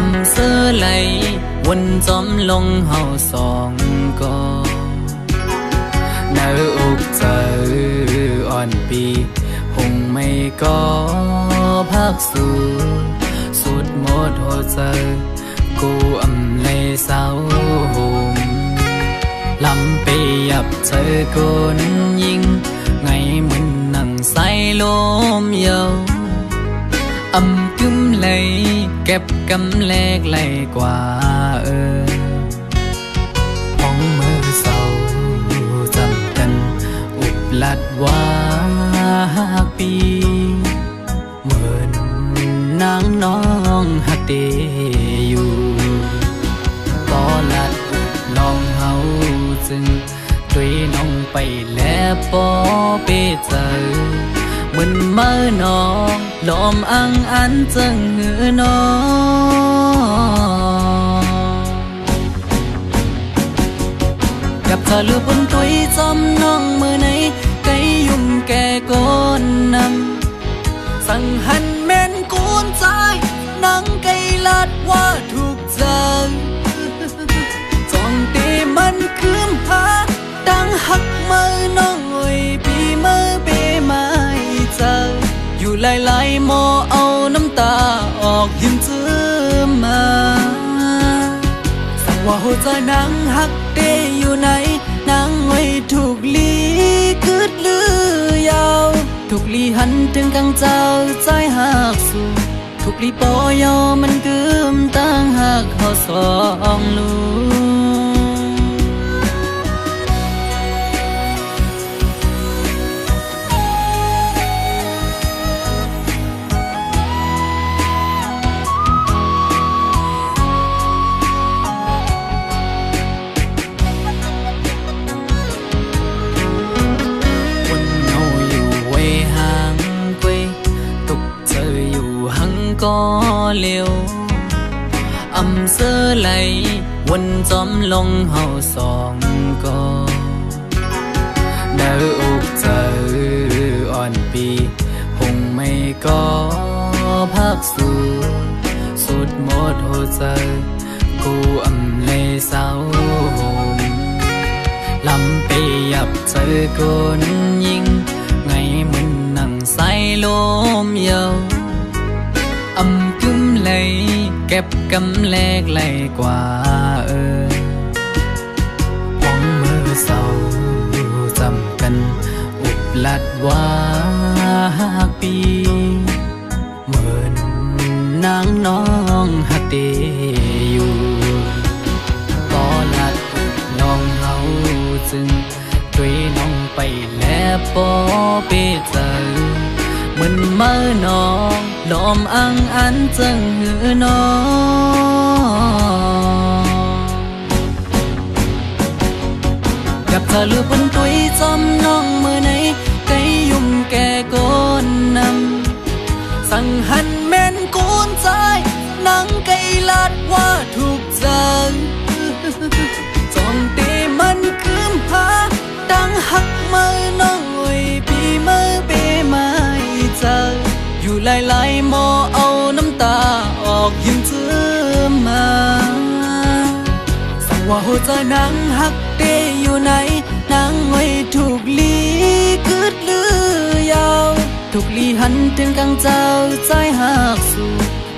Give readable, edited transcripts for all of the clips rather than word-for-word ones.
ำเสื้อไหลวนจอมลงเฮาสองก็เนื้ออกเจออ่อนปีหงไม่ก็พักสู่สุดหมดหัวใจกูอำเลยเศร้าห่มลำไปยับเธอคนยิงไงมึนนั่งใส่ลมเยาอำกึมเลยเก็บกำแลกไหลกว่าห้องมือเศร้าจำกันอุบลัดว่าปีเหมือนนางน้องหักเดอยู่ก็ลัดอุบลองเฮาจึงด้วยน้องไปแล้วปอเปเจอเหมือนเมื่อน้องลมอังอันจึงหือน้องกับเธอลือบนตัวจอมน้องมือไหนไกยุ่มแก่ก้นนำสั่งหันแม่นกูนใจนังไกลัดว่าถูกใจจองตีมันคืมหาดังหักมือน้องเอ้ยพี่มือเปไม่เจออยู่หลายๆโมเอาน้ำตาออกยิ้มเจือมาสั่งว่าหัวใจนางหักเดอยู่ไหนนางไว้ถูกลีคืดลือยาวถูกลีหันถึงกังเจ้าใจหักสู่ถูกลีปอยอมันกึมตั้งหักเขาสองลูก็เลี้ยวอำเสื้อไหลวนจอมลงเฮาสองก็เนื้ออกเจออ่อนปีหงไม่ก็พักสู่สุดหมดหัวใจกูอำเลยเศร้าห่มลำไปยับเจอคนยิงไงมึนนั่งใส่ลมเยาอำกึมเลยเก็บกำแลกไหลกว่าห้องมือเศร้าจำกันอุบลัดว่าปีเหมือนนางน้องหักเดอยู่ก็ลัดอุบลองเฮาจึงด้วยน้องไปแล้วปอเปเจอเหมือนเมื่อน้องลมอังอันจึงหือน้องกับเธอลือบนตัวจอมน้องมือไหนไกยุ่มแก่ก้นนำสั่งหันแม่นกูนใจนังไกลัดว่าถูกใจจองตีมันคืมหาดังหักมือน้องเอ้ยพี่มือเปไม่เจออยู่หลายๆโมเอาน้ำตาออกยิ้มเจือมาสั่งว่าหัวใจนางหักเดอยู่ไหนนางไว้ถูกลีคืดลือยาวถูกลีหันถึงกังเจ้าใจหักสู่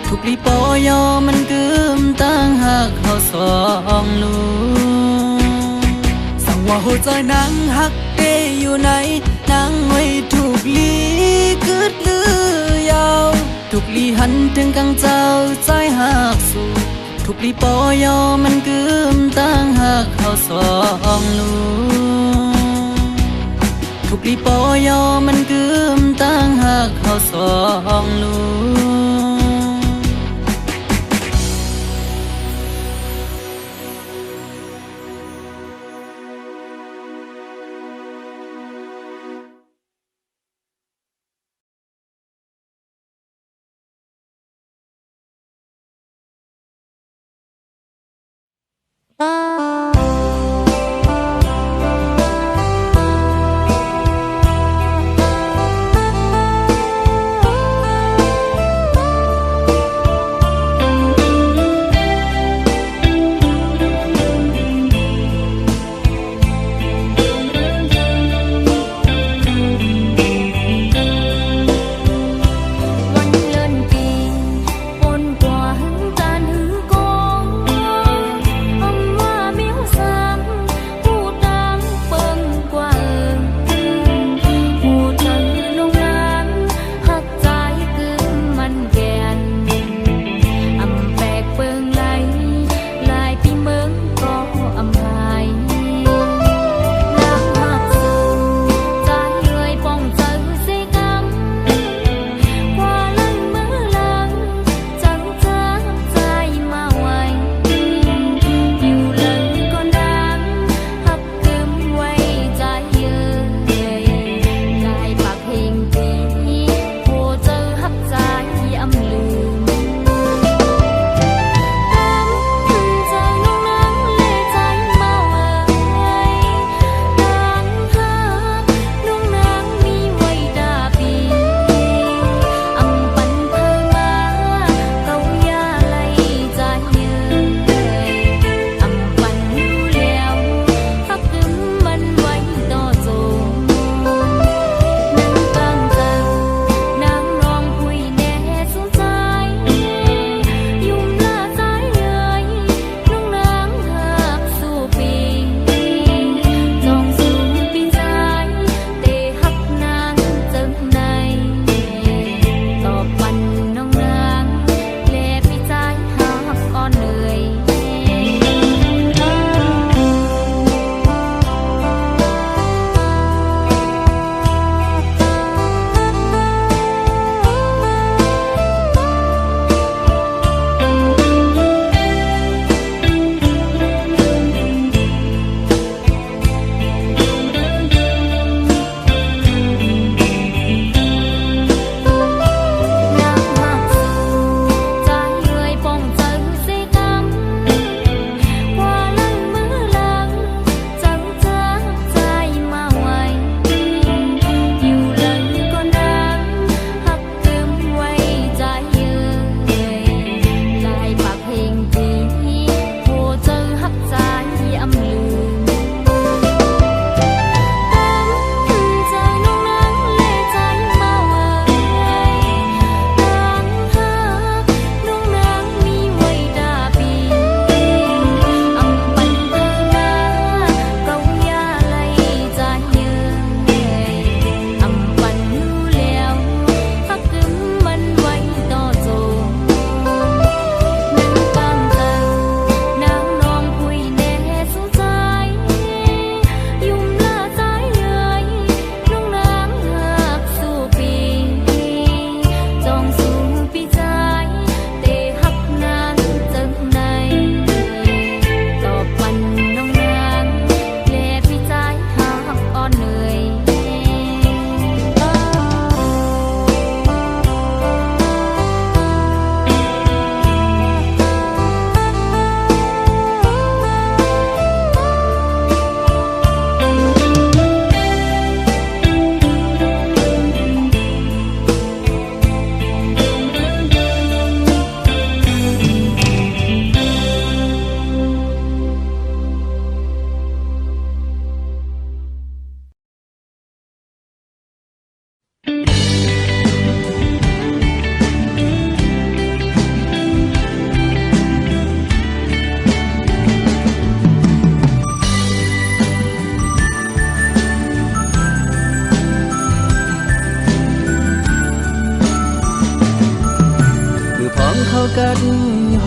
ถูกลีปอยอมันกึมตั้งหักเขาสองลูสั่งว่าหัวใจนางหักเดอยู่ไหนนางไว้ถูกลีคืดลือยาวถูกลีหันถึงกังเจ้าใจหักสู่ถูกลีปอยอมันกึมตั้งหักเขาสองลูถูกลีปอยอมันกึมตั้งหักเขาสองลู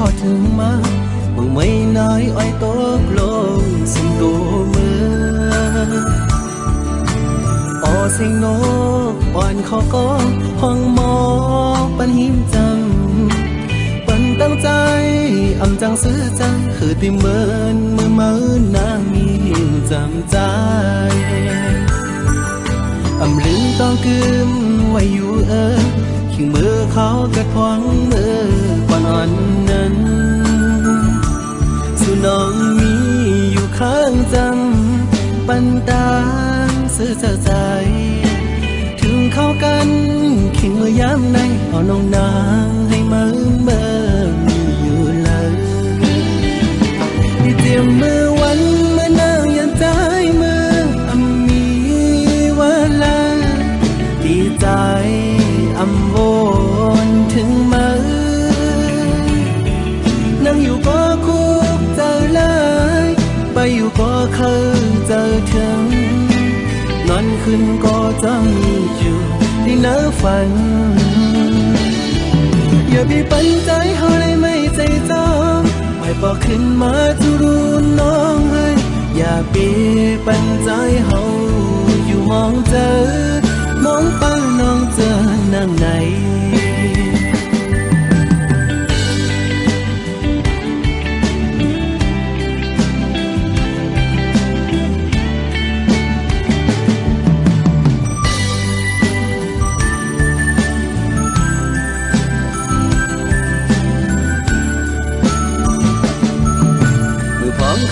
อถึงมาเมื่อไม่น้อยอ้อยตกลงสิงตัวเมื่ออเสียงนกอ่อนขอก็ห้องหมอปันหิมจำปันตั้งใจอำจังซื้อจังคือติเมินเมื่อมือนางมีหิมจำใจอำลืมต้องกึมไว้อยู่ขิงมือเขากระพวงมือก่อนอ่อนนั้นสุน้องมีอยู่ข้างจำปันตางซื้อใจถึงเข้ากันขิงมือยามในเอาน้องนางให้มือเบิ่งอยู่เลยที่เตรียมมือวันเมื่อนางยันใจมืออำมีวันละดีใจอำวนถึงมือนั่งอยู่ก็คุกเจอเลยไปอยู่ก็เคยเจอถึงนอนขึ้นก็จะมีอยู่ที่เนื้อฝันอย่าไปปันใจเขาเลยไม่ใจจองไม่บอกขึ้นมาทุรุนน้องให้อย่าไปปันใจเขาอยู่มองเจอมองไปน้องเจอนั่งไหน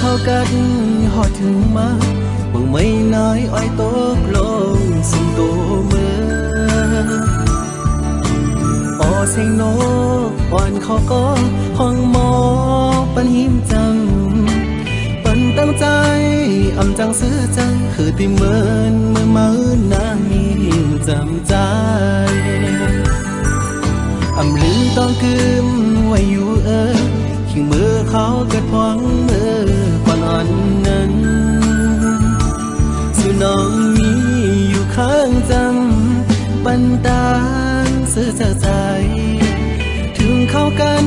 เข้ากันหอดถึงมาเมื่อไม่น้อยอ้อยตกลงสิงตัวเมื่ออเสียงนกอ่อนขอก็ห้องหมอปันหิมจำปันตั้งใจอำจังซื้อจังคือติเมินเมื่อมือนางมีหิมจำใจอำลืมต้องกึมไว้อยู่ขิงมือเขาเกิดพวงมือก่อนอ่อนนั้นสุน้องมีอยู่ข้างจำปันตางซื้อใจถึงเข้ากัน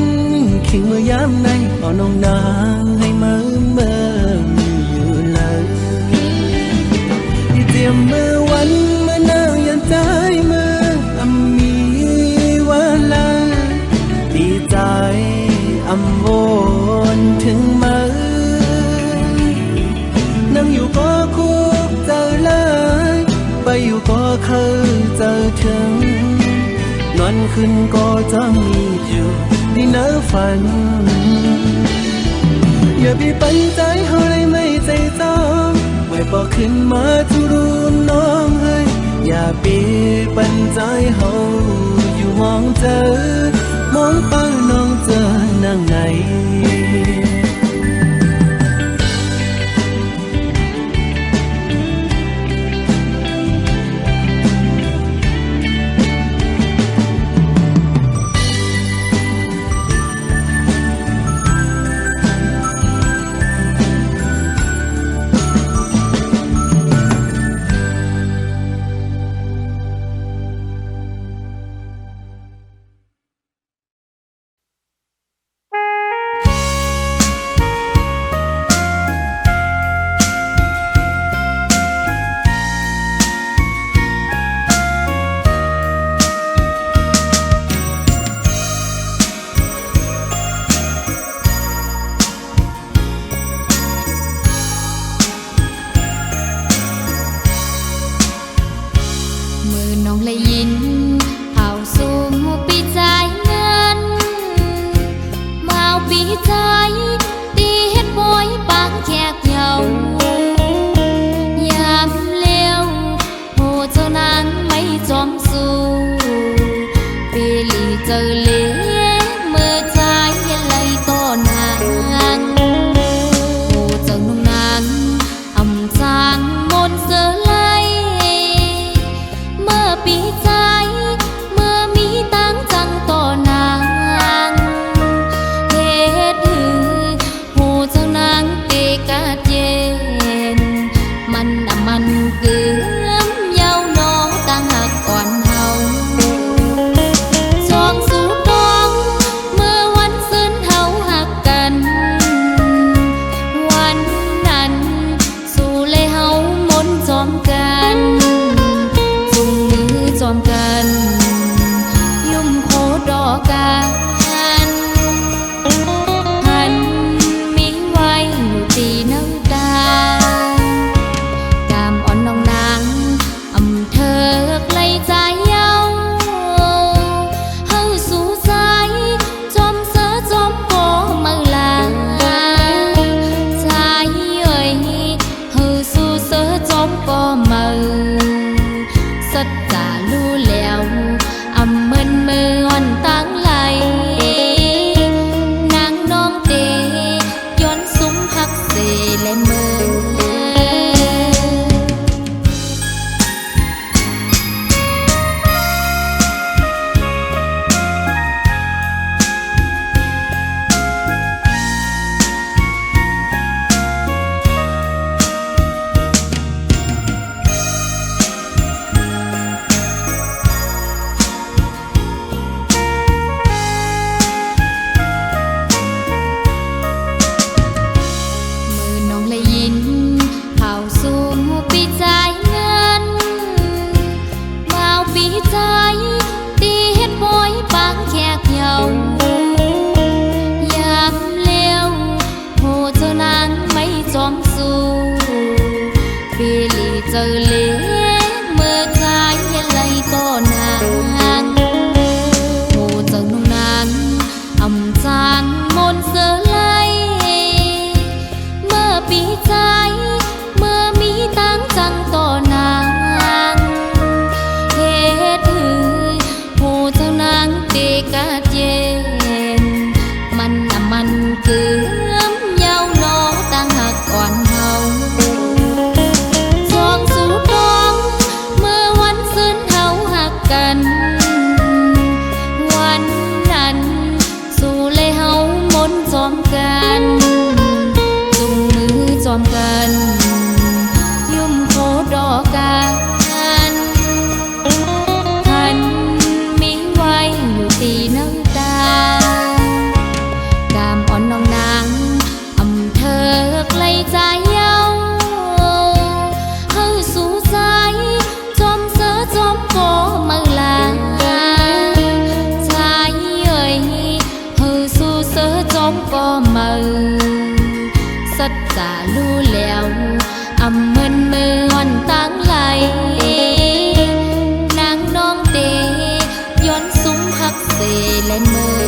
ขิงมือยามในเอาน้องนางให้มือเบิ่งอยู่เลยที่เตรียมมือวันเมื่อนางยันใจมืออำมีวันละดีใจอำวนถึงมือนั่งอยู่ก็คุกเจอเลยไปอยู่ก็เคยเจอถึงนอนขึ้นก็จะมีอยู่ที่เนื้อฝันอย่าไปปันใจเขาเลยไม่ใจจองไม่บอกขึ้นมาทุรุนน้องให้อย่าไปปันใจเขาอยู่มองเจอมองไปน้องเจอนั่งไหนสองสุข นคือเย้าน้องตั้งหักอ่อนเฮาสองสู่น้องเมื่อวันซึ้นเฮาหักกันวันนั้นสู่เลยเฮามนจอมกันจุงมือจอมกันยุ่มโคดอกกันทันมีไว้อยู่ตีน้ำตากามอ่อนน้องนางอำเธอไกลใจเย้าเฮาสู่ใจจอมเสือจอมโกมือลาใจเอ่ยเฮาสู่เสือจอมโกมือสัจจารู้แล้วอำเมินมืออ่อนตั้งไหลนางน้องเตย้อนซุ้มหักเสและมือ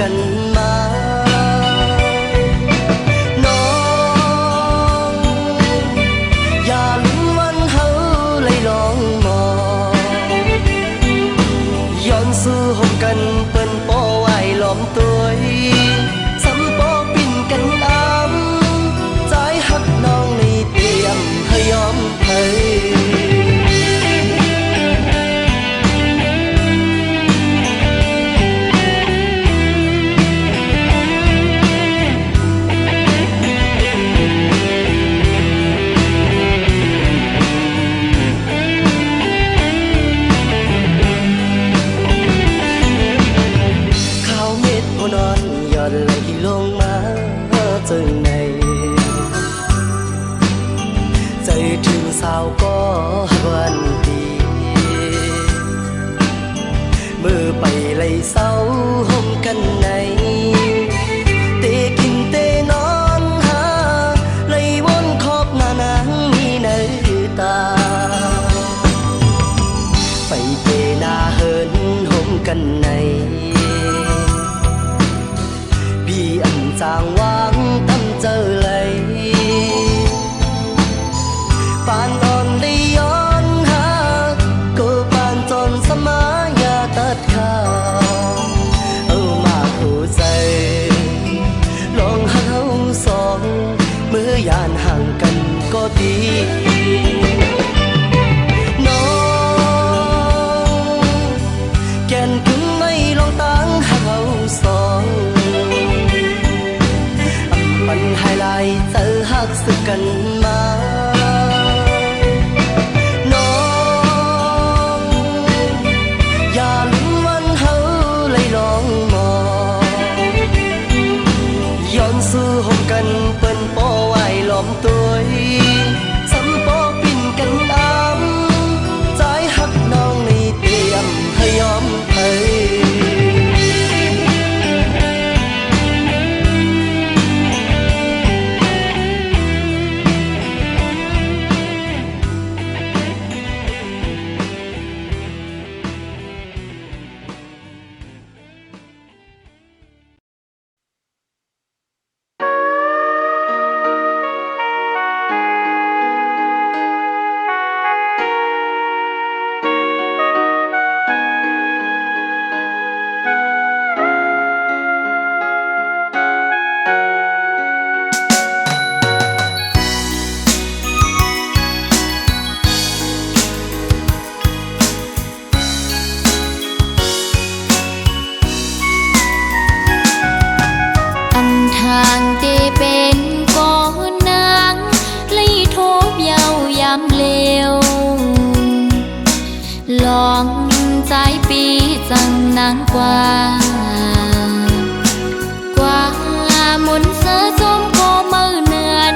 กันมาน้องอย่าลืมวันเฮาเลยลองมองย้อนสู่หกกันเปิ้นโป้ไว้ล้อมตัวสำโป้ปิ่นกันอ้ำใจหักน้องในเตรียมให้ยอมเธอไหลลงมาจากไหนใจถึงสาวก็วันดีเมื่อไปไหลเศร้าห่มกันในเตะกินเตะนอนหาไหลวนขอบหน้านางมีในตาไปเตะหน้าเหินห่มกันในจางวางตั้มเจอเลยปานตอนได้ย้อนหาก็ปานจนสมายาตัดขาเอามาหัวใจลองหาสองเมื่อยานห่างกันก็ดีน้องแก่นถึงไม่ลองตั้งหาสองปันไฮไลท์เธอหักสึก กันมาน้องอย่าลืมวันเฮาเลยลองมองย้อนสู่หมกันเปิ้นป้อไหวล้อมตัวสำป้อปิ่นกันอ้ำใจหักน้องในเตรียมให้ยอมให้ทางที่เป็นก้อนนางเลยทบเยาวยำเลวลองใจปีจังนางกว่ากว่าหมุนเสือจมก็มือเนือน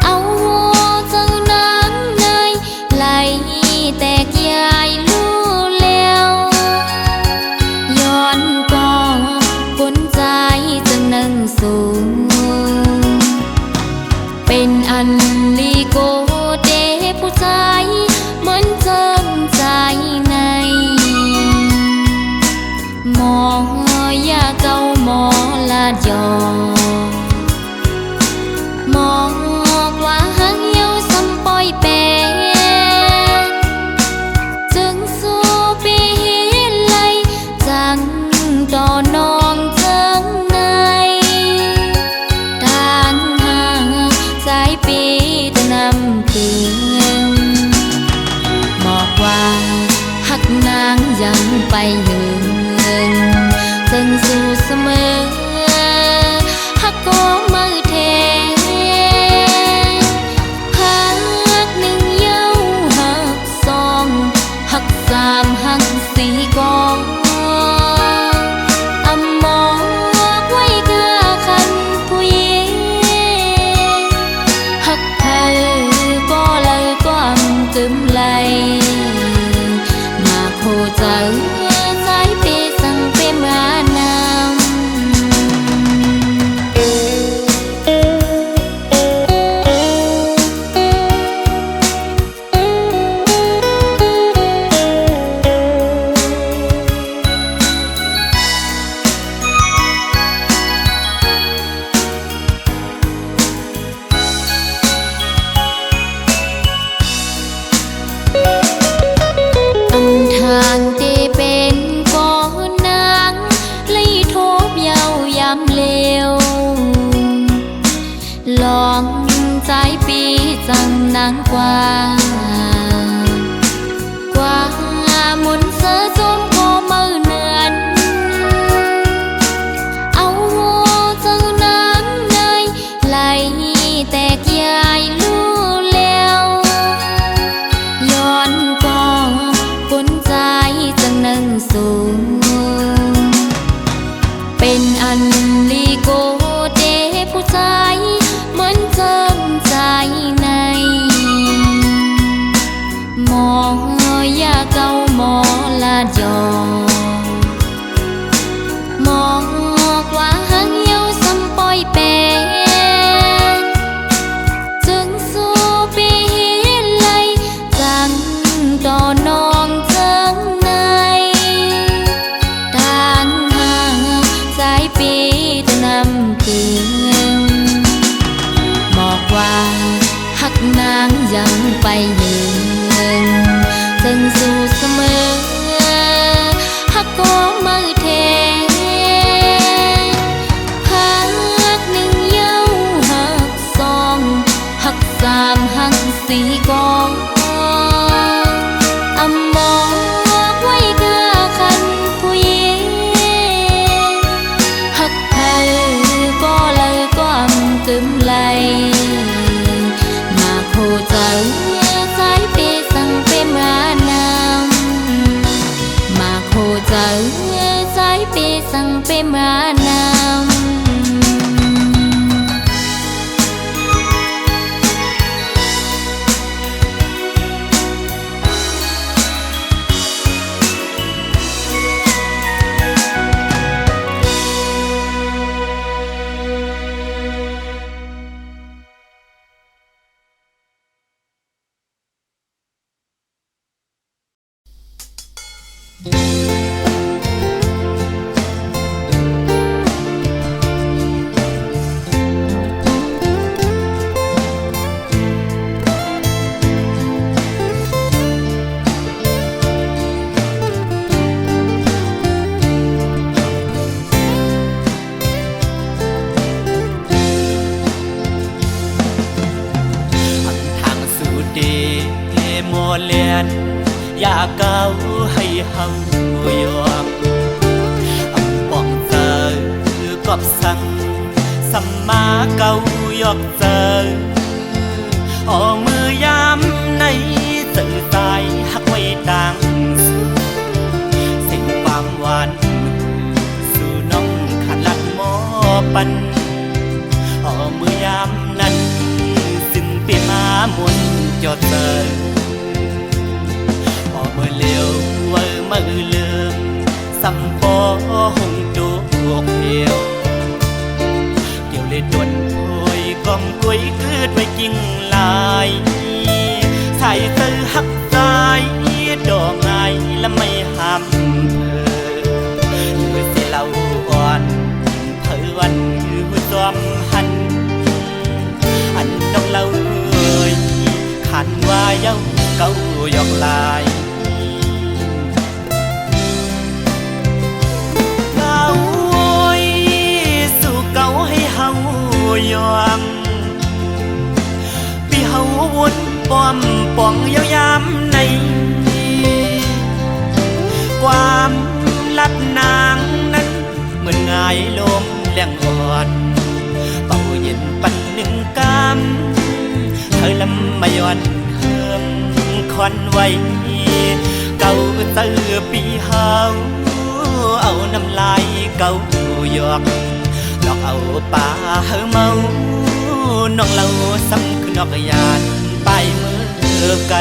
เอาเจ้านางในไหลแตกยายลู่แล้วย้อนก็ใจจึงนั่งสูงเป็นอันลีโกเดผู้ใจเหมือนเจิมใจในหมอยาเก่าหมอลาดยอหมอกว่าหังเยาซ้ำปอยแปดจึงสู้ปีไหลจังต่อนองปีตะนำเตือนบอกว่าหักนางยังไปหนึ่งจึงสู่เสมอหักก็มือแทนหักหนึ่งเย้าหักสองหักสามหักสี่กองอำมองไว้กาคันผู้หญิงก็เลยก็กึมไหลมาโคใจสายเปสั่งเปมานทางที่เป็นก้อนนางเลยทบเยาวยำเลวลองใจปีจังนางกว่ากว่าหมุนเสือจมก็มือเนือนเอาเจ้านางในไหลแตกยายลู่แล้วย้อนก็ใจจังนั่งสูงเป็นอันลีโกเดผู้ใจเหมือนเจิมใจในหมอยาเก่าหมอลาดยอหมอกว่าหังเยาซ้ำปอยแปดจึงสู้ปีไหลจังต่อนองปีตะนำเตือนบอกว่าหักนางยังไปยืนจึงสู่เสมอหักก็มือแทนหักหนึ่งเย้าหักสองหักสามหักสี่กองอำมองไว้กาคันผู้หญิงหักแพ้ก็เลยก็กึม lầy mà khô trở trái bê sang bê mà nam mà khô trở trái bê sang bê mà namเลียนอยากเก้าให้เฮายอมป้องเจอกอบสั่งสัมมาเก้ายอกเจอมือยามในสื่อสายหักไว้ต่างสิ่งความหวานสู่น้องขันลัดหมอปันมือยามนั้นซึ่งเปียมามุนจอดเจอมือเลี้ยวมือลืมสัมปอหงดูอกเหี่ยวเกี่ยวเลยดวนโอยกองกล้วยคืดไว้กิ่งลายใส่ตื้อหักใจดอกไงและไม่ห้ามเมื่อสิเล่าอ่อนเผยวันหัวจอมหันอันน้องเล่าขันว่าเย้าเก้ายอกลายยอมพี่เฮาวนป้อมป่องยาวยามในความลัดนางนั้นเหมือนง่ายลมแรงอ่อนเป่าเย็นปันหนึ่งกำเธอลำมาย้อนเฮืองคอนไว้เก่าเตือปีเฮาเอาน้ำลายเก่าหยอกดอกเอาป่าเฮาเมาน้องเล่าซ้ำคือนอกยานไปมือไกล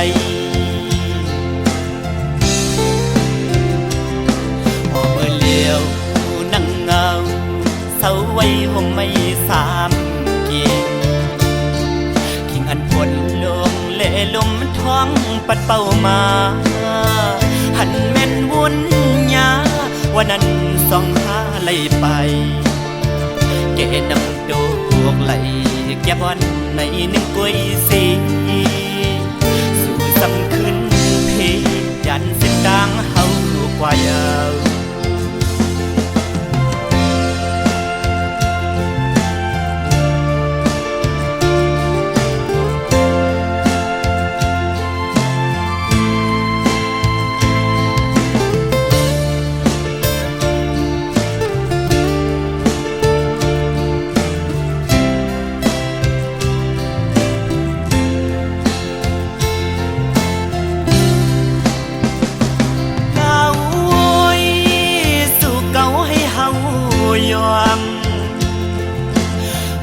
พอมือเลี้ยวนั่งเงาเศร้าไว้ห่มไม่สามเกียงขิงอันฝนลงเล่ลมท้องปัดเป่ามาหันแม่นวุ่นยาวันนั้นส่องหาไหลไปเกนำดอกไหลแก่บอนในหนึ่งกุ้ยสีสู่ซ้ำขึ้นเพยันสิ้นดังเฮากว่ายาว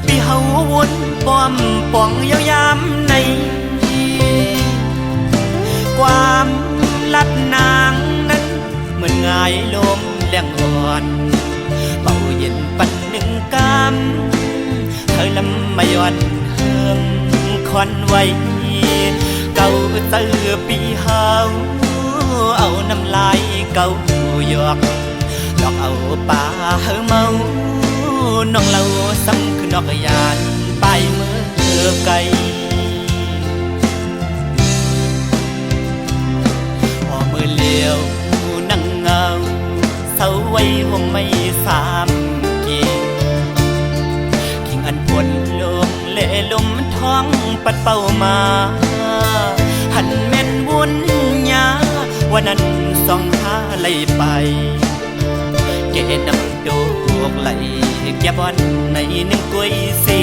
พี่เฮาวนป้อมป่องยาวยามในความลัดนางนั้นเหมือนง่ายลมแรงอ่อนเป่าเย็นปันหนึ่งกำเธอลำมาย้อนเฮืองคอนไว้เก่าเตือปีเฮาเอาน้ำลายเก่าหยอกดอกเอาป่าเฮาเมาน้องเล่าซ้ำคือนอกยานไปมือไกลพอมือเลี้ยวนั่งเงาเศร้าไว้ห่มไม่สามเกียงขิงอันฝนลงเล่ลมท้องปัดเป่ามาหันแม่นวุ่นยาวันนั้นส่องหาไหลไปเกนำดอกไหลแก่บอนในหนึ่งกุ้ยสี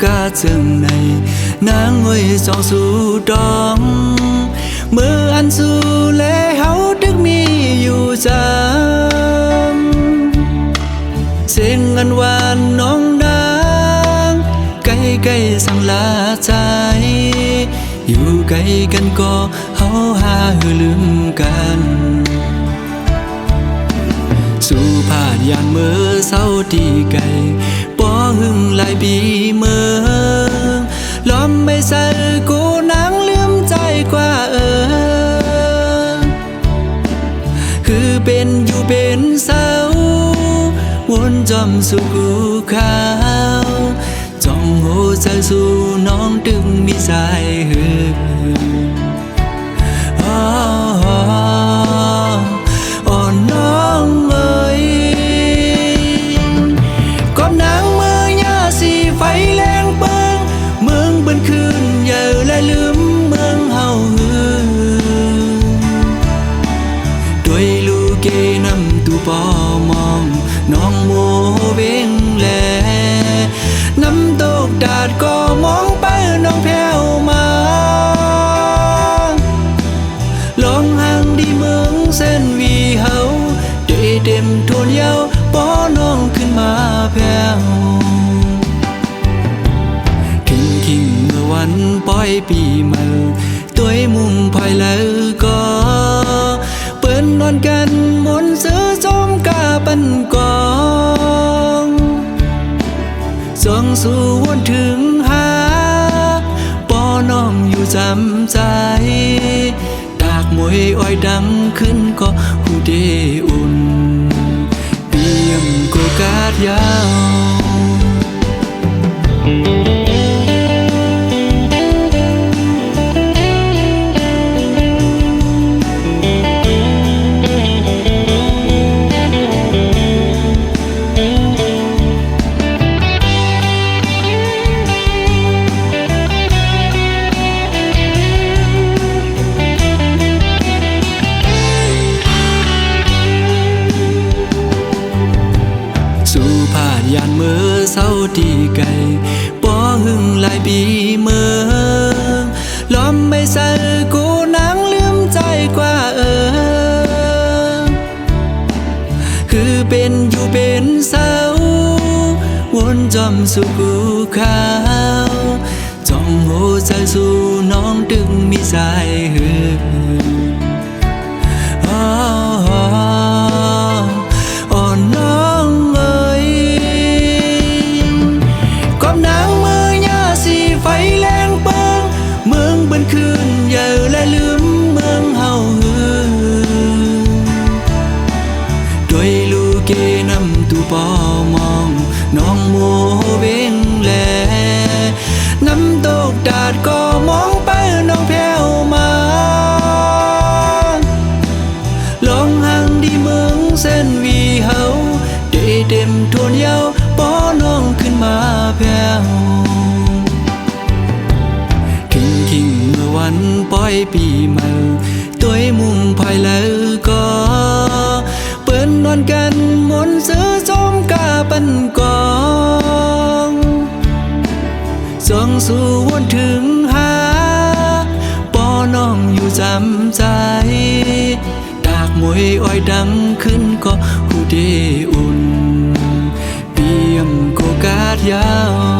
กาเจิงในนางงวยจองสู่ดองมืออันสู่และเฮาดึกมีอยู่จำเสียงอันหวานน้องนางใกล้ๆสั่งลาใจอยู่ไกลกันก็เฮาหาหือลืมกันสู่ผ่านยานเมื่อเศร้าที่ไกลป้อหึงหลายปีเมื่อล้อมไม่ใส่กูนางลืมใจกว่าคือเป็นอยู่เป็นเศร้าวนจอมสู่กูขาวจ้องหัวใจสู่น้องดึงมีสายหือน้องเอ้ยก้มนางเมื่อยาสีไฟแรงเปิงเมืองเบิ่นคืนอย่าและลืมเมืองเฮาหือด้วยลูกเกนำตูปอมองน้องโมเบงแลน้ำตกดาดก็มองไปน้องแผ่วมาลองห่างดีเมืองเส้นวีเฮาด้วยเต็มทวนเยาวป้อน้องขึ้นมาแผ่วคิงเมื่อวันปล่อยปีเมื่อตัวมุมพอยแล้วก็เปิ้นนอนกันมนเสือจอมกาปันกองส่องสู่วนถึงหาป้อน้องอยู่จำใจตากมวยอ้อยดังขึ้นก็หูเดอุ่นเปียมโกกาดยาวยานเมื่อเศร้าที่ไกลป้อหึงหลายปีเมื่อล้อมไม่ใส่กูนางลืมใจกว่าคือเป็นอยู่เป็นเศร้าวนจอมสู่กูขาวจ้องหัวใจสู่น้องดึงมีสายหือน้องเอ้ยก้มนางเมื่อยาสีไฟแรงเปิงเมืองเบิ่นคืนอย่าและลืมเมืองเฮาหือด้วยลูกเกนำตูปอมองน้องโมเบงแลน้ำตกดาดก็มองไปน้องแผ่วมาลองห่างดีเมืองเส้นวีเฮาได้เต็มทวนเยาวป้อน้องขึ้นมาแผ่วคิงเมื่อวันปล่อยปีเมื่อตัวมุมพอยแล้วก็เปิ้นนอนกันมนเสือจอมกาปันกองส่องสู่วนถึงหาป้อน้องอยู่จำใจตากมวยอ้อยดังขึ้นก็หูเดอุ่นเปียมโกกาดยาว